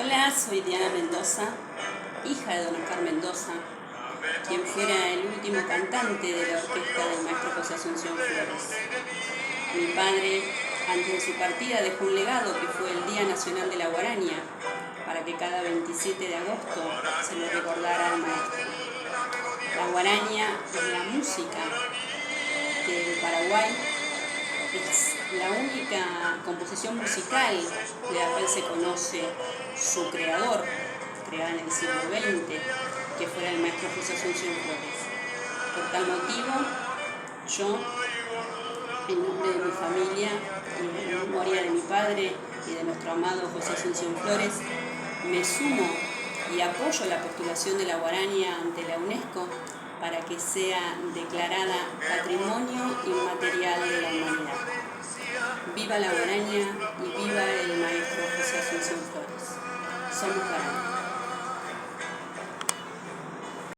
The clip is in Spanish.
Hola, soy Diana Mendoza, hija de don Oscar Mendoza, quien fuera el último cantante de la orquesta del maestro José Asunción Flores. Mi padre, antes de su partida, dejó un legado que fue el Día Nacional de la Guaraña, para que cada 27 de agosto se le recordara al maestro. La guaraña es la música del Paraguay, es la única composición musical de la cual se conoce su creador, creada en el siglo XX, que fuera el maestro José Asunción Flores. Por tal motivo, yo, en nombre de mi familia y en memoria de mi padre y de nuestro amado José Asunción Flores, me sumo y apoyo la postulación de la guaraña ante la UNESCO para que sea declarada Patrimonio Inmaterial de la Humanidad. Viva la guaraña y viva el maestro José Asunción Flores. Somos guaraña.